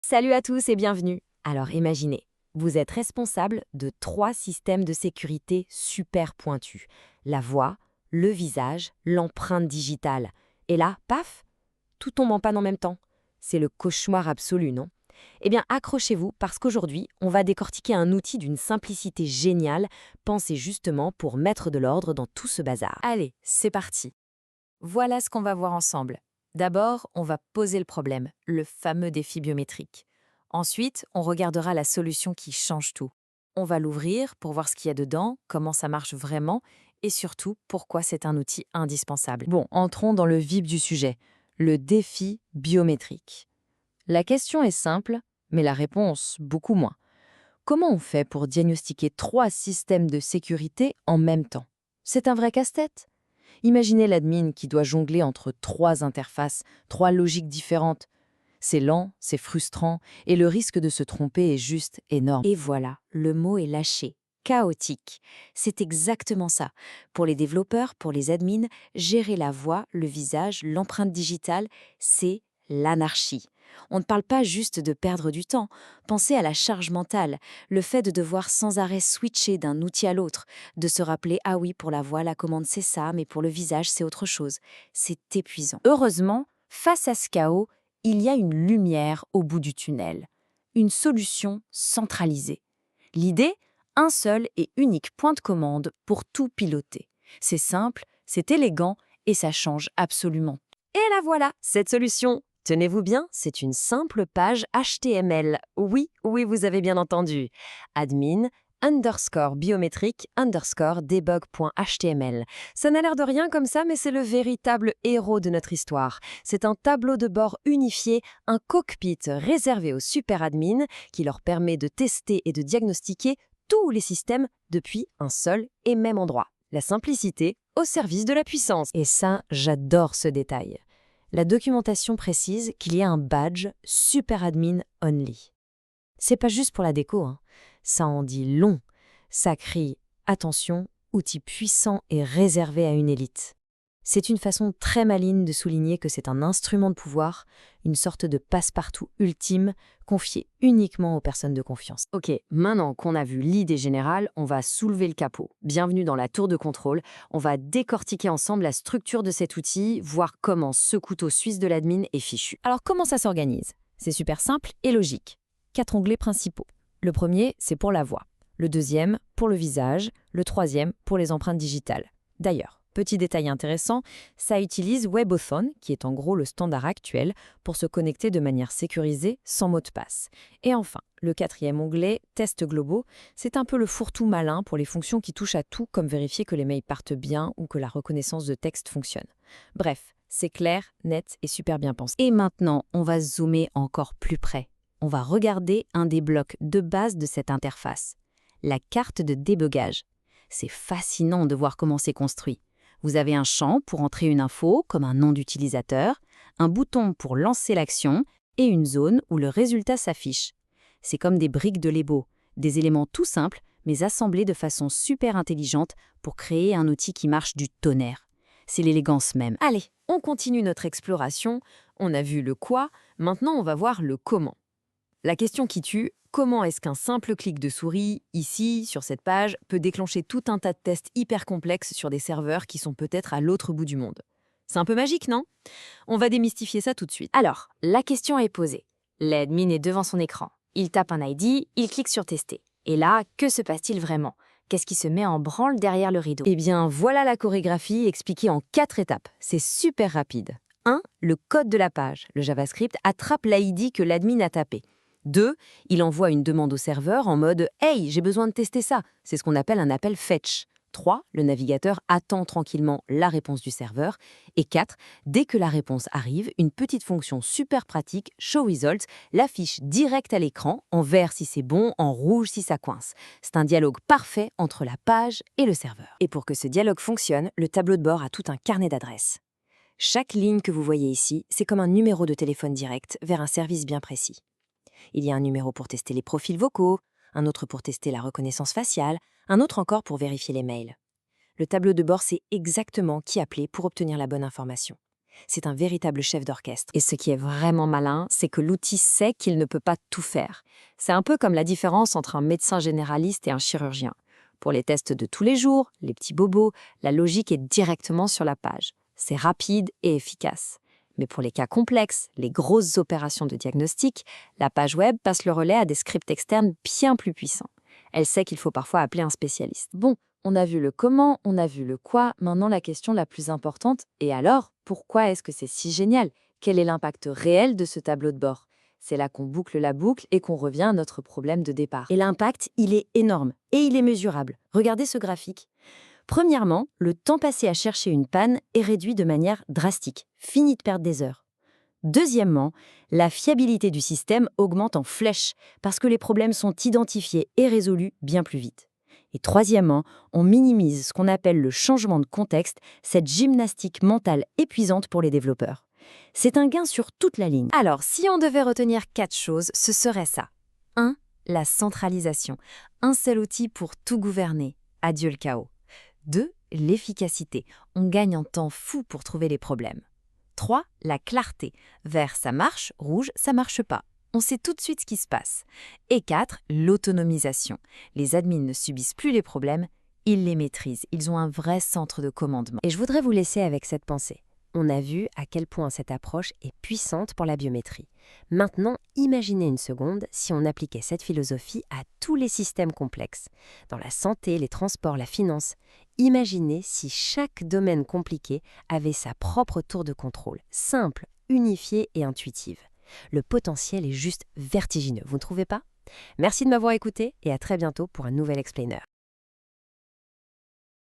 Salut à tous et bienvenue. Alors imaginez, vous êtes responsable de 3 systèmes de sécurité super pointus. La voix, le visage, l'empreinte digitale. Et là, paf, tout tombe en panne en même temps. C'est le cauchemar absolu, non? Eh bien, accrochez-vous parce qu'aujourd'hui, on va décortiquer un outil d'une simplicité géniale, pensé justement pour mettre de l'ordre dans tout ce bazar. Allez, c'est parti. Voilà ce qu'on va voir ensemble. D'abord, on va poser le problème, le fameux défi biométrique. Ensuite, on regardera la solution qui change tout. On va l'ouvrir pour voir ce qu'il y a dedans, comment ça marche vraiment et surtout pourquoi c'est un outil indispensable. Bon, entrons dans le vif du sujet, le défi biométrique. La question est simple, mais la réponse beaucoup moins. Comment on fait pour diagnostiquer 3 systèmes de sécurité en même temps? C'est un vrai casse-tête. Imaginez l'admin qui doit jongler entre 3 interfaces, 3 logiques différentes. C'est lent, c'est frustrant, et le risque de se tromper est juste énorme. Et voilà, le mot est lâché. Chaotique. C'est exactement ça. Pour les développeurs, pour les admins, gérer la voix, le visage, l'empreinte digitale, c'est l'anarchie. On ne parle pas juste de perdre du temps. Pensez à la charge mentale, le fait de devoir sans arrêt switcher d'un outil à l'autre, de se rappeler « Ah oui, pour la voix, la commande c'est ça, mais pour le visage, c'est autre chose ». C'est épuisant. Heureusement, face à ce chaos, il y a une lumière au bout du tunnel. Une solution centralisée. L'idée, un seul et unique point de commande pour tout piloter. C'est simple, c'est élégant et ça change absolument. Et la voilà, cette solution. Tenez-vous bien, c'est une simple page HTML. Oui, vous avez bien entendu. Admin biométrique debug.html. Ça n'a l'air de rien comme ça, mais c'est le véritable héros de notre histoire. C'est un tableau de bord unifié, un cockpit réservé aux super admins qui leur permet de tester et de diagnostiquer tous les systèmes depuis un seul et même endroit. La simplicité au service de la puissance. Et ça, j'adore ce détail. La documentation précise qu'il y a un badge Super Admin Only. C'est pas juste pour la déco, hein. Ça en dit long. Ça crie « Attention, outil puissant et réservé à une élite ». C'est une façon très maligne de souligner que c'est un instrument de pouvoir, une sorte de passe-partout ultime, confié uniquement aux personnes de confiance. Ok, maintenant qu'on a vu l'idée générale, on va soulever le capot. Bienvenue dans la tour de contrôle. On va décortiquer ensemble la structure de cet outil, voir comment ce couteau suisse de l'admin est fichu. Alors comment ça s'organise? C'est super simple et logique. 4 onglets principaux. Le premier, c'est pour la voix. Le deuxième, pour le visage. Le troisième, pour les empreintes digitales. D'ailleurs, petit détail intéressant, ça utilise WebAuthn, qui est en gros le standard actuel, pour se connecter de manière sécurisée, sans mot de passe. Et enfin, le quatrième onglet, Tests globaux, c'est un peu le fourre-tout malin pour les fonctions qui touchent à tout, comme vérifier que les mails partent bien ou que la reconnaissance de texte fonctionne. Bref, c'est clair, net et super bien pensé. Et maintenant, on va zoomer encore plus près. On va regarder un des blocs de base de cette interface, la carte de débogage. C'est fascinant de voir comment c'est construit. Vous avez un champ pour entrer une info, comme un nom d'utilisateur, un bouton pour lancer l'action et une zone où le résultat s'affiche. C'est comme des briques de Lego, des éléments tout simples, mais assemblés de façon super intelligente pour créer un outil qui marche du tonnerre. C'est l'élégance même. Allez, on continue notre exploration. On a vu le quoi, maintenant on va voir le comment. La question qui tue, comment est-ce qu'un simple clic de souris, ici, sur cette page, peut déclencher tout un tas de tests hyper complexes sur des serveurs qui sont peut-être à l'autre bout du monde? C'est un peu magique, non? On va démystifier ça tout de suite. Alors, la question est posée. L'admin est devant son écran. Il tape un ID, il clique sur tester. Et là, que se passe-t-il vraiment? Qu'est-ce qui se met en branle derrière le rideau? Eh bien, voilà la chorégraphie expliquée en 4 étapes. C'est super rapide. 1. Le code de la page. Le JavaScript attrape l'ID que l'admin a tapé. 2. Il envoie une demande au serveur en mode « Hey, j'ai besoin de tester ça ». C'est ce qu'on appelle un appel fetch. 3. Le navigateur attend tranquillement la réponse du serveur. Et 4. Dès que la réponse arrive, une petite fonction super pratique, Show Results, l'affiche direct à l'écran, en vert si c'est bon, en rouge si ça coince. C'est un dialogue parfait entre la page et le serveur. Et pour que ce dialogue fonctionne, le tableau de bord a tout un carnet d'adresses. Chaque ligne que vous voyez ici, c'est comme un numéro de téléphone direct vers un service bien précis. Il y a un numéro pour tester les profils vocaux, un autre pour tester la reconnaissance faciale, un autre encore pour vérifier les mails. Le tableau de bord sait exactement qui appeler pour obtenir la bonne information. C'est un véritable chef d'orchestre. Et ce qui est vraiment malin, c'est que l'outil sait qu'il ne peut pas tout faire. C'est un peu comme la différence entre un médecin généraliste et un chirurgien. Pour les tests de tous les jours, les petits bobos, la logique est directement sur la page. C'est rapide et efficace. Mais pour les cas complexes, les grosses opérations de diagnostic, la page web passe le relais à des scripts externes bien plus puissants. Elle sait qu'il faut parfois appeler un spécialiste. Bon, on a vu le comment, on a vu le quoi, maintenant la question la plus importante, et alors, pourquoi est-ce que c'est si génial? Quel est l'impact réel de ce tableau de bord? C'est là qu'on boucle la boucle et qu'on revient à notre problème de départ. Et l'impact, il est énorme et il est mesurable. Regardez ce graphique. Premièrement, le temps passé à chercher une panne est réduit de manière drastique. Fini de perdre des heures. Deuxièmement, la fiabilité du système augmente en flèche parce que les problèmes sont identifiés et résolus bien plus vite. Et troisièmement, on minimise ce qu'on appelle le changement de contexte, cette gymnastique mentale épuisante pour les développeurs. C'est un gain sur toute la ligne. Alors, si on devait retenir 4 choses, ce serait ça. 1. La centralisation. Un seul outil pour tout gouverner. Adieu le chaos. 2. L'efficacité. On gagne en temps fou pour trouver les problèmes. 3. La clarté. Vert, ça marche. Rouge, ça marche pas. On sait tout de suite ce qui se passe. Et 4. L'autonomisation. Les admins ne subissent plus les problèmes, ils les maîtrisent. Ils ont un vrai centre de commandement. Et je voudrais vous laisser avec cette pensée. On a vu à quel point cette approche est puissante pour la biométrie. Maintenant, imaginez une seconde si on appliquait cette philosophie à tous les systèmes complexes. Dans la santé, les transports, la finance. Imaginez si chaque domaine compliqué avait sa propre tour de contrôle, simple, unifiée et intuitive. Le potentiel est juste vertigineux, vous ne trouvez pas? Merci de m'avoir écouté et à très bientôt pour un nouvel explainer.